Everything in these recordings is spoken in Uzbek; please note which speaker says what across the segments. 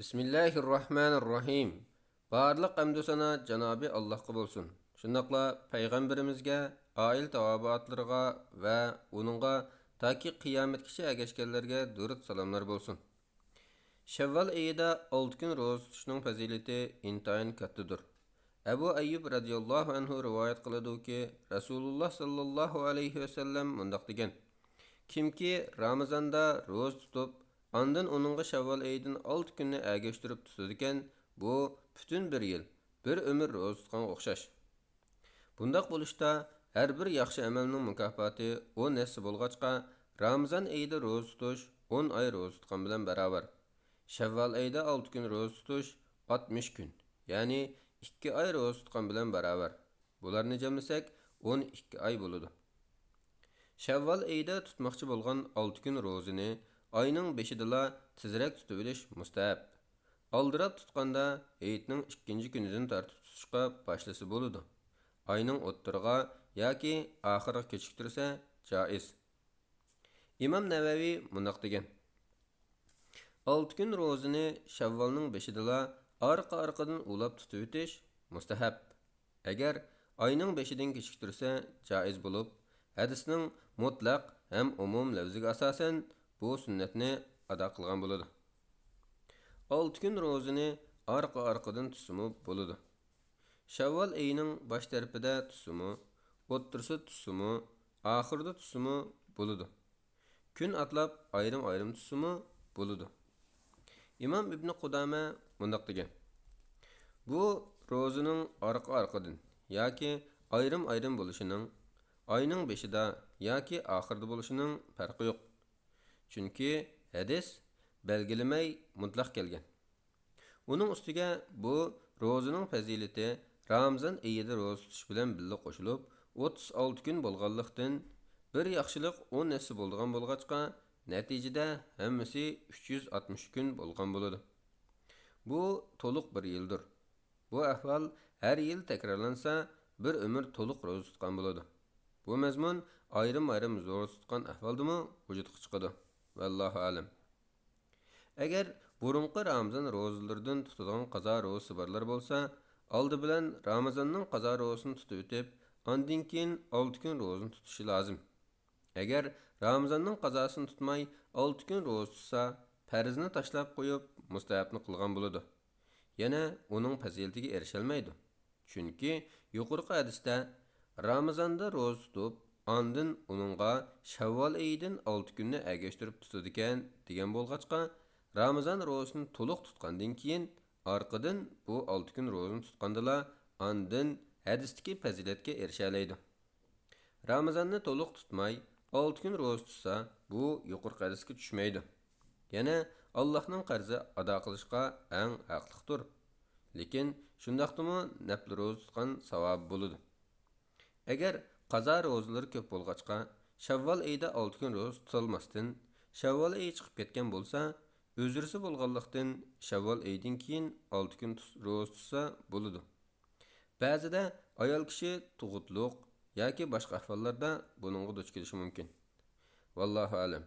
Speaker 1: Bismillahirrahmanirrahim. Barlıq əmdü sana Canabi Allahqa bolsun. Şundaqla Peyğəmbərimizə, ail tavabatlarına və onunğa taki qiyametkiçə əgəşkənlərə durud salamlar bolsun. Şevval ayında 6 gün roz tutuşning fazilati intayın kattadır. Abu Ayyub radiyallahu anhu rivayet qiladi ki, Rasulullah sallallahu alayhi ve sellem mundaq degan: Kimki Ramazanda roz tutub, andın onunğa Şevval ayından 6 günni əgəştirib tutadigan, bu bütün bir yıl, bir ömür roz tutqanga o'xshash. Bundaq bo'lishda har bir yaxshi amalning mukofoti 10 nesli bo'lg'achqa, Ramazon oyida roz tutish 10 oy roz tutgan bilan barobar. Şevval ayida 6 gün roz tutuş 60 gün. Yani 2 ay roz tutgan bilan barobar. Bularni jamlasak 12 ay bo'ladi. Şevval ayida tutmoqchi bo'lgan 6 gün rozini ayning 5idala tezroq tutib olish mustahab. Aldirab tutganda hayitning 2-kunidan tortib tutishga boshlasa bo'ladi. Ayning o'ttirig'a yoki oxiriga kechiktirsa joiz. İmam Navaviy mundaq degan: 6 gün rozini Şevvalning 5idala arqa-arqadan ulab tutib o'tish mustahab. Agar ayning 5idan kechiktirsa joiz bo'lib, hadisning mutlaq ham umum lafziga asosan bu sunnatni ado qilgan bo'ladi. 6 gün rozini arqa-arqadan tutsimi bo'ladi. Şevval oyining bosh tarafida tutsimi, o'ttirsa tutsimi, oxirida tutsimi bo'ladi. Kun atlab ayrim-ayrim tutsimi bo'ladi. İmam İbn Qudama mundaq degan: Bu rozining arqa-arqadan yoki ayrim-ayrim bo'lishining ayning 5ida yoki oxirida bo'lishining farqi yo'q. Chunki hadis belgilamay mutlaq kelgan. Uning ustiga bu rozining fazilati Ramazon oyida roz tutish bilan birga qo'shilib 36 kun bo'lganlikdan bir yaxshilik 10 nesli bo'lgan bo'lg'achqa, natijada hammasi 360 kun bo'lgan bo'ladi. Bu to'liq bir yildir. Bu ahvol har yil takrorlansa, bir umr to'liq roz tutgan bo'ladi. Bu mazmun ayrim-ayrim roz tutgan ahvoldimi vujudga chiqadi. Vallohu alam. Agar burunqi Ramazon rozalaridan tutadigan qazo rozi borlar bo'lsa, oldi bilan Ramazonning qazo rozini tutib o'tib, ondan keyin 6 kun rozini tutishi lozim. Agar Ramazonning qazosini tutmay 6 kun roz tutsa, farzni tashlab qo'yib, mustahabni qilgan bo'ladi. Yana uning fazilatiga erisholmaydi. Chunki yuqorqi hadisda Ramazonda roz tutib, ondan uningga Şevval oyidan 6 kunni agashtirib tutadigan degan bo'lg'achqa, Ramazon rozini to'liq tutgandan keyin orqadan bu 6 kun rozini tutgandala, ondan hadisdagi fazilatga erishalaydi. Ramazonni to'liq tutmay 6 kun roz tutsa, bu yuqorqi hadisga tushmaydi. Yana Allohning qarzi ado qilishga eng haqliqdir. Lekin shundaqdimi nafl roz tutgan savob bo'ladi. Agar qazo rozalari ko'p bo'lg'achqa, Şevval oyida 6 kun roz tutilmasdan, Şevval oyi chiqib ketgan bo'lsa, o'zrisi bo'lganlikdan Şevval oyidan keyin 6 kun roz tutsa bo'ladi. Ba'zida ayol kishi tug'utliq yoki boshqa ahvollarda buningga duch kelishi mumkin. Vallohu alam.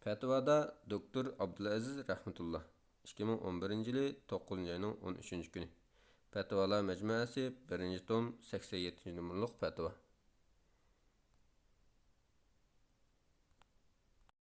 Speaker 1: Fatvoda doktor Abdulaziz rahmatulloh 2011-yili 9-oyning 13-kuni. Fatvolar majmuasi 1-tom 87-numurliq fatvo.